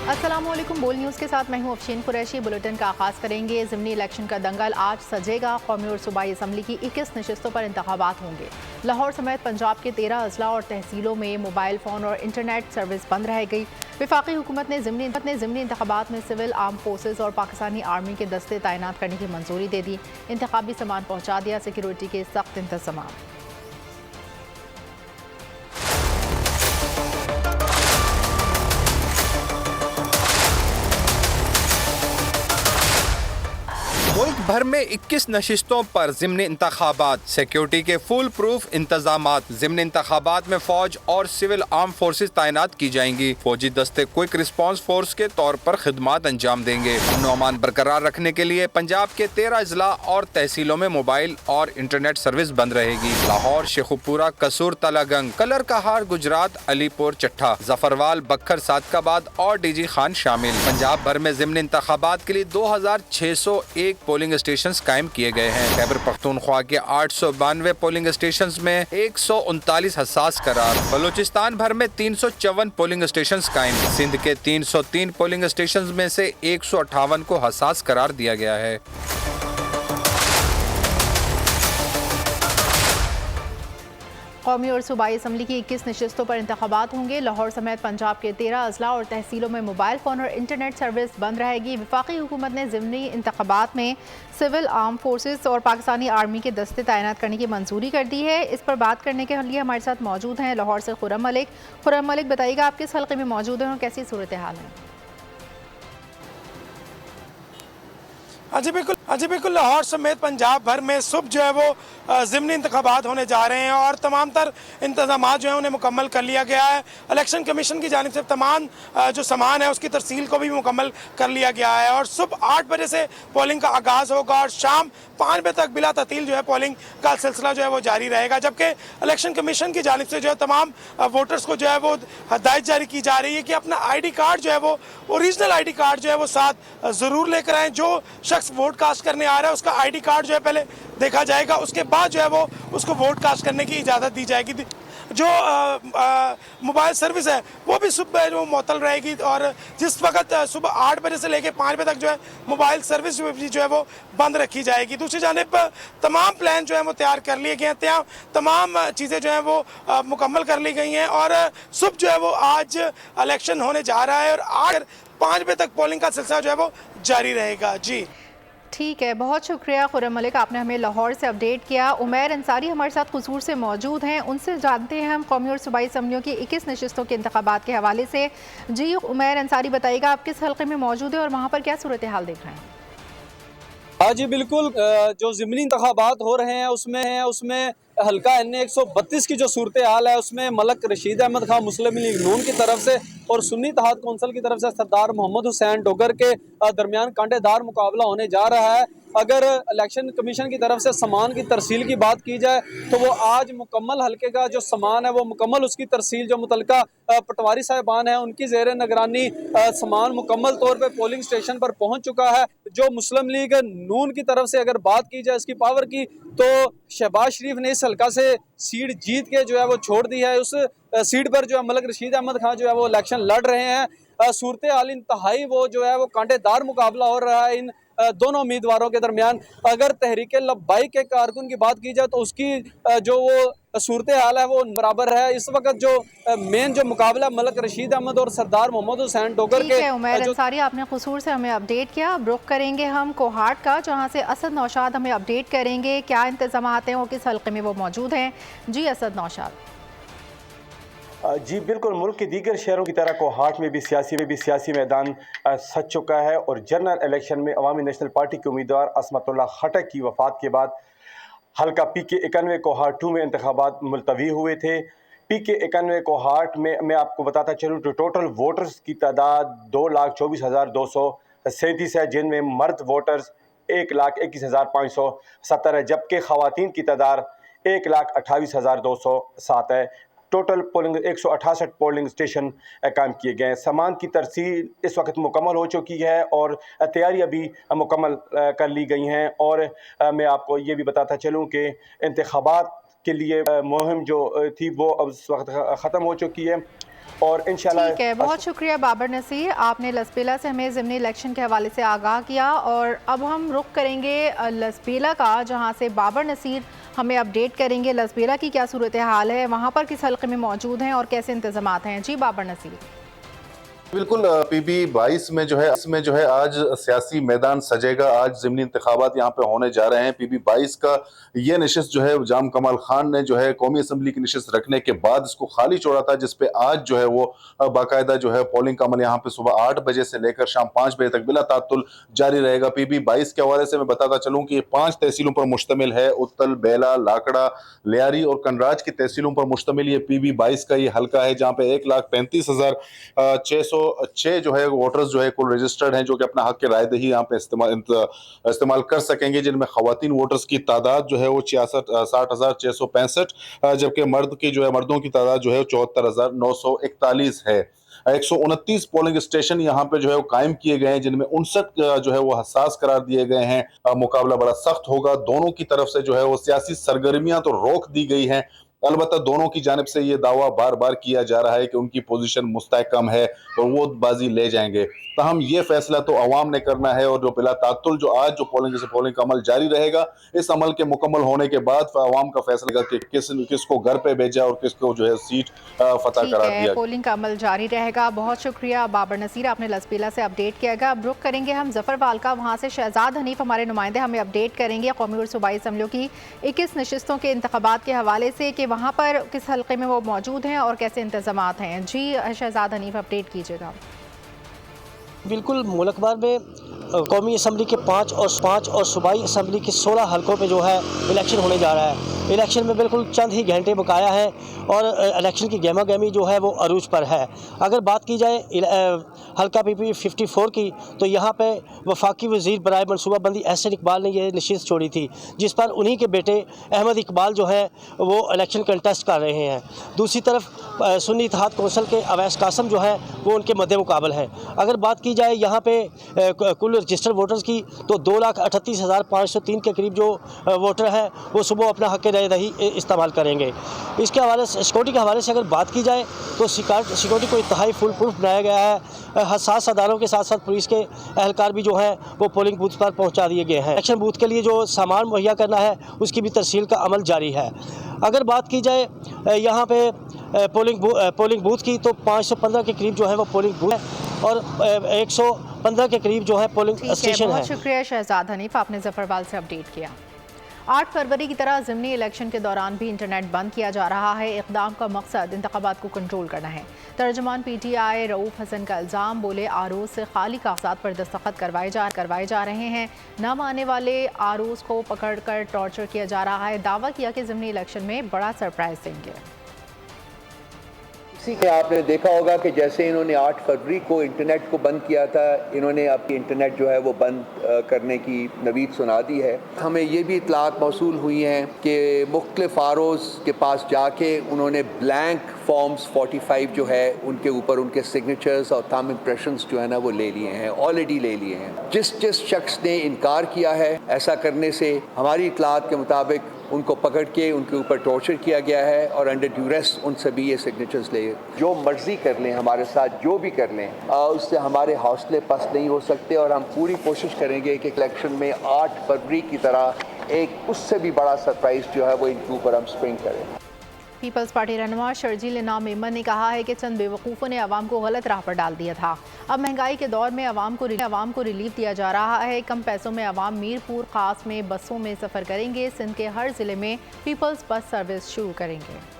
अस्सलामुअलैकुम। बोल न्यूज़ के साथ मैं हूं अफशीन कुरैशी। बुलेटिन का आगाज़ करेंगे। ज़िमनी इलेक्शन का दंगल आज सजेगा। कौमी और सूबाई असम्बली की 21 नशस्तों पर इंतखाबात होंगे। लाहौर समेत पंजाब के 13 अजला और तहसीलों में मोबाइल फ़ोन और इंटरनेट सर्विस बंद रह गई। वफाकी हुकूमत ने ज़िमनी इंतखाबात में सिविल आर्म फोर्सेज और पाकिस्तानी आर्मी के दस्ते तैनात करने की मंजूरी दे दी। इंतखाबी सामान पहुँचा दिया। सिक्योरिटी के सख्त इंतजाम। मुल्क भर में 21 नशिस्तों पर ज़िमनी इंतखाबात, सिक्योरिटी के फुल प्रूफ इंतजामात। ज़िमनी इंतखाबात में फौज और सिविल आर्म फोर्सेज तैनात की जाएंगी। फौजी दस्ते क्विक रिस्पांस फोर्स के तौर पर खिदमात अंजाम देंगे। अमन अमान बरकरार रखने के लिए पंजाब के 13 अजला और तहसीलों में मोबाइल और इंटरनेट सर्विस बंद रहेगी। लाहौर, शेखुपुरा, कसुर, तलागंग, कलर कहार, गुजरात, अलीपुर, चट्ठा, जफरवाल, बक्खर, सादकाबाद और डीजी खान शामिल। पंजाब भर में ज़िमनी इंतखाबात के लिए 2601 पोलिंग स्टेशन कायम किए गए हैं। खैबर पख्तूनख्वा के 892 पोलिंग स्टेशन में 139 हसास करार। बलूचिस्तान भर में 354 पोलिंग स्टेशन कायम। सिंध के 303 पोलिंग स्टेशन में से 158 को हसास करार दिया गया है। कौमी और सूबाई असम्बली की 21 नशस्तों पर इंतखाबात होंगे। लाहौर समेत पंजाब के 13 अजला और तहसीलों में मोबाइल फ़ोन और इंटरनेट सर्विस बंद रहेगी। वफाकी हुकूमत ने ज़िमनी इंतखाबात में सिविल आर्म फोर्सेस और पाकिस्तानी आर्मी के दस्ते तैनात करने की मंजूरी कर दी है। इस पर बात करने के लिए हमारे साथ मौजूद हैं लाहौर से खुर्रम मलिक। खुर्रम मलिक, बताइएगा आप किस हल्के में मौजूद हैं और कैसी सूरत हाल है? जी बिल्कुल लाहौर समेत पंजाब भर में सुबह जो है वो ज़िमनी इंतखाबात होने जा रहे हैं और तमाम तर इंतजामात जो है उन्हें मुकम्मल कर लिया गया है। इलेक्शन कमीशन की जानिब से तमाम जो सामान है उसकी तरसील को भी मुकम्मल कर लिया गया है और सुबह 8 बजे से पोलिंग का आगाज़ होगा और शाम 5 बजे तक बिला ततील जो है पोलिंग का सिलसिला जो है वो जारी रहेगा। जबकि इलेक्शन कमीशन की जानिब से जो है तमाम वोटर्स को जो है वो हदायत जारी की जा रही है कि अपना ID कार्ड जो है वो ओरिजिनल ID कार्ड जो है वो साथ ज़रूर लेकर आएँ। जो शख्स वोट कास्ट करने आ रहा है उसका ID कार्ड जो है पहले देखा जाएगा, उसके बाद जो है वो उसको वोट कास्ट करने की इजाज़त दी जाएगी। जो मोबाइल सर्विस है वो भी सुबह जो मुअत्तल रहेगी और जिस वक्त सुबह 8 बजे से लेकर 5 बजे तक जो है मोबाइल सर्विस जो है वो बंद रखी जाएगी। दूसरी जानिब तमाम प्लान जो है वो तैयार कर लिए गए हैं, तमाम चीज़ें जो हैं वो मुकम्मल कर ली गई हैं और सुबह जो है वो आज इलेक्शन होने जा रहा है और 5 बजे तक पोलिंग का सिलसिला जो है वो जारी रहेगा। जी ठीक है, बहुत शुक्रिया खुर्रम मलिक, आपने हमें लाहौर से अपडेट किया। उमैर अंसारी हमारे साथ कसूर से मौजूद हैं, उनसे जानते हैं हम कौमी और सूबाई असम्बलियों की 21 नशस्तों के इंतखाबात के हवाले से। जी उमैर अंसारी, बताइएगा आप किस हल्के में मौजूद है और वहाँ पर क्या सूरत हाल देख रहे हैं? हाँ जी बिल्कुल, जो ज़िमनी इंतखाबात हो रहे हैं उसमें हल्का NA 132 की जो सूरत हाल है उसमें मलक रशीद अहमद खान मुस्लिम लीग नून की तरफ से और सुन्नी इत्तेहाद कौंसिल की तरफ से सरदार मोहम्मद हुसैन डोगर के दरमियान कांटेदार मुकाबला होने जा रहा है। अगर इलेक्शन कमीशन की तरफ से सामान की तरसील की बात की जाए तो वो आज मुकम्मल हल्के का जो सामान है वो मुकम्मल उसकी तरसील जो मुतलका पटवारी साहिबान हैं उनकी ज़ेर निगरानी सामान मुकम्मल तौर पर पोलिंग स्टेशन पर पहुँच चुका है। जो मुस्लिम लीग नून की तरफ से अगर बात की जाए इसकी पावर की तो शहबाज शरीफ ने इस हल्का से सीट जीत के जो है वो छोड़ दी है। उस सीट पर जो है मलक रशीद अहमद खान जो है वो इलेक्शन लड़ रहे हैं। सूरत हाल इंतहाई वो जो है वो कांटेदार मुकाबला हो रहा है इन दोनों उम्मीदवारों के दरमियान। अगर तहरीके लब्बाई के कारकुन की बात की जाए तो उसकी जो वो सूरत हाल है वो बराबर है। इस वक्त जो मेन जो मुकाबला मलक रशीद अहमद और सरदार मोहम्मद हुसैन डोगर के। उमैर अंसारी, आपने कसूर से हमें अपडेट किया। अब रुख करेंगे हम कोहाट का, जहाँ से असद नौशाद हमें अपडेट करेंगे क्या इंतजाम हैं और किस हल्के में वो मौजूद हैं। जी असद नौशाद। जी बिल्कुल, मुल्क के दीगर शहरों की तरह कोहाट में भी सियासी मैदान सज चुका है और जनरल इलेक्शन में अवामी नेशनल पार्टी के उम्मीदवार असमतुल्लाह खटक की वफ़ात के बाद हल्का PK 91 कोहाट 2 में इंतखाबात मुलतवी हुए थे। PK 91 कोहाट में मैं आपको बताता चलूँ तो टोटल वोटर्स की तादाद 2,24,237 है, जिनमें मर्द वोटर्स 1,21,570 है, जबकि ख़वातीन की तादाद 1,28,207 है। टोटल पोलिंग 168 पोलिंग स्टेशन कायम किए गए हैं। सामान की तरसील इस वक्त मुकम्मल हो चुकी है और तैयारियां भी मुकम्मल कर ली गई हैं। और मैं आपको ये भी बताता चलूँ कि इंतखाबात के लिए मुहिम जो थी वो अब इस वक्त ख़त्म हो चुकी है। और इंशाल्लाह। ठीक है, बहुत शुक्रिया बाबर नसीर, आपने लसबेला से हमें ज़िमनी इलेक्शन के हवाले से आगाह किया। और अब हम रुख करेंगे लसबेला का, जहां से बाबर नसीर हमें अपडेट करेंगे लसबेला की क्या सूरत हाल है, वहां पर किस हल्के में मौजूद हैं और कैसे इंतजामात हैं। जी बाबर नसीर। बिल्कुल, पीबी 22 में जो है इसमें जो है आज सियासी मैदान सजेगा। आज ज़िमनी इंतखाबात यहाँ पे होने जा रहे हैं। पीबी 22 का ये नशिस्त जो है जाम कमाल खान ने जो है कौमी असम्बली की नशिस्त रखने के बाद इसको खाली छोड़ा था, जिसपे आज जो है वो बाकायदा जो है पोलिंग का अमल यहाँ पे सुबह 8 बजे से लेकर शाम 5 बजे तक बिला तातुल जारी रहेगा। पीबी 22 के हवाले से मैं बताता चलूँ कि ये 5 तहसीलों पर मुश्तमिल है। उत्तल, बेला, लाकड़ा, लियारी और कंडराज की तहसीलों पर मुश्तमिल ये पीबी 22 का ये हल्का है, जहाँ पे 1,35,606 जो है वोटर्स जो है कुल रजिस्टर्ड हैं, जो कि अपना हक के रायदही यहाँ पे इस्तेमाल कर सकेंगे, जिनमें खवातीन वोटर्स की तादाद जो है वो 60,665, जबकि मर्दों की तादाद जो है 74,941 है। 129 पोलिंग स्टेशन यहाँ पे जो है वो कायम किए गए हैं, जिनमें 59 जो है वो हसास करार दिए गए हैं। मुकाबला बड़ा सख्त होगा। दोनों की तरफ से जो है वो सियासी सरगर्मियां तो रोक दी गई हैं, अलबत्ता दोनों की जानिब से ये दावा बार बार किया जा रहा है कि उनकी पोजीशन मुस्तहकम है और वो बाजी ले जाएंगे। तहम ये फैसला तो अवाम ने करना है, और जो बिला तातुल जो आज जो पोलिंग का अमल जारी रहेगा, इस अमल के मुकम्मल होने के बाद अवाम का फैसला कि किसको घर पे भेजा और किसको जो है सीट फतह करार दिया। पोलिंग का अमल जारी रहेगा। बहुत शुक्रिया बाबर नसीर, आपने लसबेला से अपडेट किया। अब रुख करेंगे हम जफरवाल का, वहाँ से शहजाद हनीफ हमारे नुमाइंदे हमें अपडेट करेंगे कौमी और सूबाई असम्बलियों की 21 नशिस्तों के इंतखाबात के हवाले से कि वहाँ पर किस हल्के में वो मौजूद हैं और कैसे इंतजामात हैं। जी शहजाद हनीफ, अपडेट कीजिएगा। बिल्कुल, मुल्क भर में कौमी असम्बली के 5 और सूबाई असम्बली के 16 हल्कों पे जो है इलेक्शन होने जा रहा है। इलेक्शन में बिल्कुल चंद ही घंटे बकाया है और इलेक्शन की गहमा गहमी जो है वो अरूज पर है। अगर बात की जाए हल्का पीपी 54 की, तो यहाँ पे वफाकी वज़ीर बराए मनसूबाबंदी एहसन इकबाल ने ये नशिस्त छोड़ी थी, जिस पर उन्हीं के बेटे अहमद इकबाल जो है वो इलेक्शन कंटेस्ट कर रहे हैं। दूसरी तरफ सुन्नी इत्तेहाद कौंसिल के अवैस कासम जो है वो उनके मद्दे मुकाबल हैं। अगर बात की जाए यहाँ पे कुल रजिस्टर्ड वोटर्स की, तो 2,38,503 के करीब जो वोटर हैं वो सुबह अपना हक रायदही इस्तेमाल करेंगे। इसके हवाले से सिक्योरिटी के हवाले से अगर बात की जाए तो सिक्योरिटी को इंतहाई फुल प्रूफ बनाया गया है। हसास अदारों के साथ साथ पुलिस के एहलकार भी जो हैं वो पोलिंग बूथ पर पहुंचा दिए गए हैं। इलेक्शन बूथ के लिए जो सामान मुहैया करना है उसकी भी तरसील का अमल जारी है। अगर बात की जाए यहाँ पे पोलिंग बूथ की, तो 515 के करीब जो है वो पोलिंग बूथ है और 115 के करीब जो है पोलिंग स्टेशन है। बहुत शुक्रिया शहजाद हनीफ, आपने जफरवाल से अपडेट किया। 8 फरवरी की तरह ज़िमनी इलेक्शन के दौरान भी इंटरनेट बंद किया जा रहा है। इक़दाम का मकसद इंतखाबात को कंट्रोल करना है। तर्जुमान PTI रऊफ़ हसन का इल्ज़ाम, बोले आरोज़ से खाली कागजात पर दस्तखत करवाए जा रहे हैं। न मानने वाले आरोज़ को पकड़ कर टॉर्चर किया जा रहा है। दावा किया कि ज़िमनी इलेक्शन में बड़ा सरप्राइज देंगे। इसी के आपने देखा होगा कि जैसे इन्होंने 8 फरवरी को इंटरनेट को बंद किया था, इन्होंने अपनी इंटरनेट जो है वो बंद करने की नवीद सुना दी है। हमें ये भी इतलात मौसूल हुई हैं कि मुख्तलिफ आरोज़ के पास जाके उन्होंने ब्लैंक फॉर्म्स 45 जो है उनके ऊपर उनके सिग्नेचर्स और थंब इम्प्रेशंस जो है ना वो ले लिए हैं, ऑलरेडी ले लिए हैं। जिस शख्स ने इनकार किया है ऐसा करने से, हमारी इतलात के मुताबिक उनको पकड़ के उनके ऊपर टॉर्चर किया गया है और अंडर ड्यूरेस उनसे भी ये सिग्नेचर्स ले। जो मर्जी कर लें, हमारे साथ जो भी कर लें, उससे हमारे हौसले पस्त नहीं हो सकते और हम पूरी कोशिश करेंगे कि इलेक्शन में 8 फरवरी की तरह एक उससे भी बड़ा सरप्राइज जो है वो इनके ऊपर हम स्प्रिंग करें। पीपल्स पार्टी रहनुमा शर्जील इनाम मेमन ने कहा है कि चंद बेवकूफ़ों ने अवाम को गलत राह पर डाल दिया था। अब महंगाई के दौर में अवाम को रिलीफ दिया जा रहा है। कम पैसों में अवाम मीरपुर खास में बसों में सफ़र करेंगे। सिंध के हर ज़िले में पीपल्स बस सर्विस शुरू करेंगे।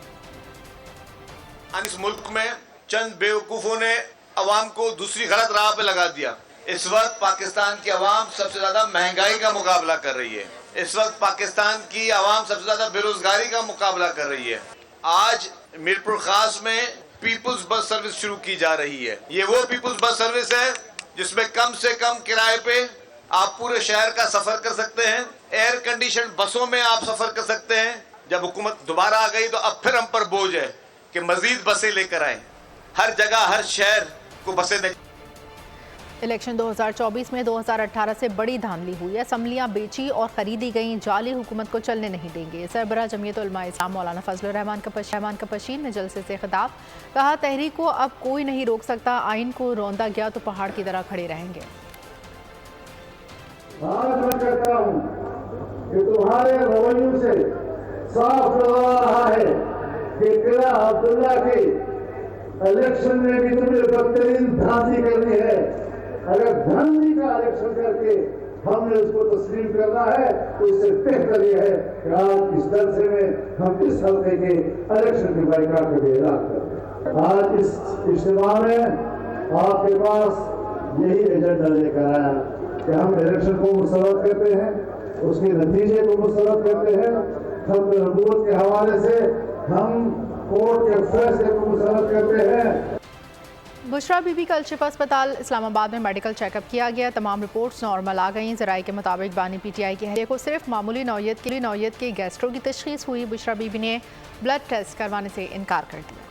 इस मुल्क में चंद बेवकूफ़ों ने अवाम को दूसरी गलत राह पे लगा दिया। इस वक्त पाकिस्तान की अवाम सबसे ज़्यादा महंगाई का मुकाबला कर रही है। इस वक्त पाकिस्तान की अवाम सबसे ज़्यादा बेरोजगारी का मुकाबला कर रही है। आज मीरपुर खास में पीपल्स बस सर्विस शुरू की जा रही है। ये वो पीपल्स बस सर्विस है जिसमें कम से कम किराए पे आप पूरे शहर का सफर कर सकते हैं। एयर कंडीशन बसों में आप सफर कर सकते हैं। जब हुकूमत दोबारा आ गई तो अब फिर हम पर बोझ है कि मजीद बसें लेकर आए, हर जगह हर शहर को बसें इलेक्शन 2024 में 2018 से बड़ी धांधली हुई। असम्बलियां बेची और खरीदी गईं, जाली हुकूमत को चलने नहीं देंगे। सरबराह जमीयत उलमा इस्लाम मौलाना फजलुर रहमान कपशीन ने जलसे से खिताब, कहा तहरीक को अब कोई नहीं रोक सकता, आइन को रौंदा गया तो पहाड़ की तरह खड़े रहेंगे। आज मैं कहता हूं कि तुम्हारे रवैयों से साफ नजर आ रहा है कि किला अब्दुल्ला के इलेक्शन में भी तुम्हें बदतरीन धांधली करनी है। अगर धांधली का इलेक्शन करके हमने उसको तस्लीम करना है तो इससे बेहतर यह है कि आज इस जलसे में हम इस हल्के के इलेक्शन की बाइकाट का ऐलान करें। आज इस इज्तिमा में आपके पास यही एजेंडा लेकर आया कि हम इलेक्शन को मुस्तरद करते हैं, उसके नतीजे को मुस्तरद करते हैं, खत्म नबूवत के हवाले से हम कोर्ट के फैसले को मुस्तरद करते हैं। बुशरा बीबी का अल-शिफा अस्पताल इस्लामाबाद में मेडिकल चेकअप किया गया। तमाम रिपोर्ट्स नॉर्मल आ गईं। ज़राए के मुताबिक बानी पीटीआई के को सिर्फ मामूली नौयत के गैस्ट्रो की तशखीस हुई। बुशरा बीबी ने ब्लड टेस्ट करवाने से इनकार कर दिया।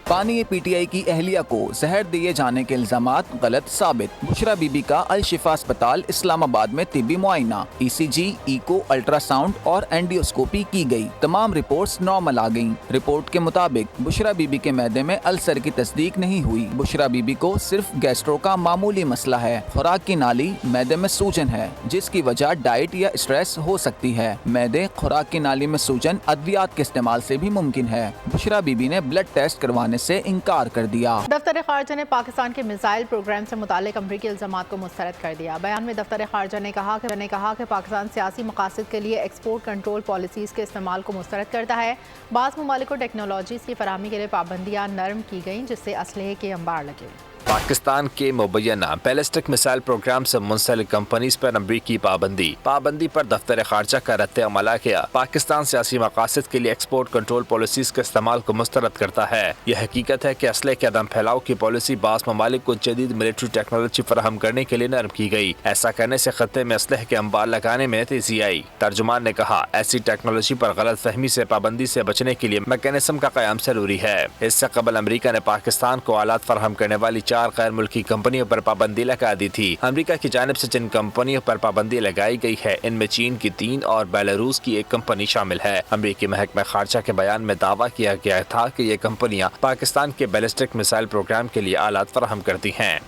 बानी पीटीआई की अहलिया को जहर दिए जाने के इल्जामात गलत साबित। बुशरा बीबी का अल-शिफा अस्पताल इस्लामाबाद में तिब्बी मुआयना, ईसीजी, इको, अल्ट्रासाउंड और एंडियोस्कोपी की गई। तमाम रिपोर्ट्स नॉर्मल आ गईं। रिपोर्ट के मुताबिक बुशरा बीबी के मैदे में अल्सर की तस्दीक नहीं हुई। बुशरा बीबी को सिर्फ गैस्ट्रो का मामूली मसला है। खुराक की नाली, मैदे में सूजन है, जिसकी वजह डाइट या स्ट्रेस हो सकती है। मैदे, खुराक की नाली में सूजन अद्वियात के इस्तेमाल से भी मुमकिन है। बुशरा बीबी ने ब्लड टेस्ट करवाने से इनकार कर दिया। दफ्तर खारजा ने पाकिस्तान के मिसाइल प्रोग्राम से मुताल्लिक अमरीकी इल्जामात को मुस्तरद कर दिया। बयान में दफ्तर खारजा ने कहा कि पाकिस्तान सियासी मकासद के लिए एक्सपोर्ट कंट्रोल पॉलिसीज के इस्तेमाल को मुस्तरद करता है। बाज़ ममालिक को टेक्नोलॉजीज की फराहमी के लिए पाबंदियाँ नरम की गईं, जिससे असलहे के अंबार लगे। पाकिस्तान के मुबैना बैलिस्टिक मिसाइल प्रोग्राम से मुंसलिक कंपनीज पर अमरीकी पाबंदी पर दफ्तर खारजा का रद्द अमल किया। पाकिस्तान सियासी मकासद के लिए एक्सपोर्ट कंट्रोल पॉलिसीज के इस्तेमाल को मुस्तरद करता है। यह हकीकत है कि असले के अदम फैलाव की पॉलिसी बास ममालिक को जदीद मिलिट्री टेक्नोलॉजी फराहम करने के लिए नरम की गई। ऐसा करने से खत्ते में असलहे के अंबार लगाने में तेजी आई। तर्जुमान ने कहा, ऐसी टेक्नोलॉजी पर गलत फहमी से पाबंदी से बचने के लिए मैकेनिज्म का कयाम जरूरी है। इससे कबल अमरीका ने पाकिस्तान को आलात फराहम करने वाली 4 गैर मुल्की कंपनियों पर पाबंदी लगा दी थी। अमेरिका की जानिब से जिन कंपनियों पर पाबंदी लगाई गई है, इनमें चीन की 3 और बेलारूस की 1 कंपनी शामिल है। अमेरिकी महकमा खारजा के बयान में दावा किया गया था कि ये कंपनियां पाकिस्तान के बैलिस्टिक मिसाइल प्रोग्राम के लिए आलात फराहम करती हैं।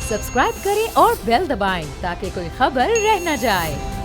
सब्सक्राइब करें और बेल दबाएं ताकि कोई खबर रह न जाए।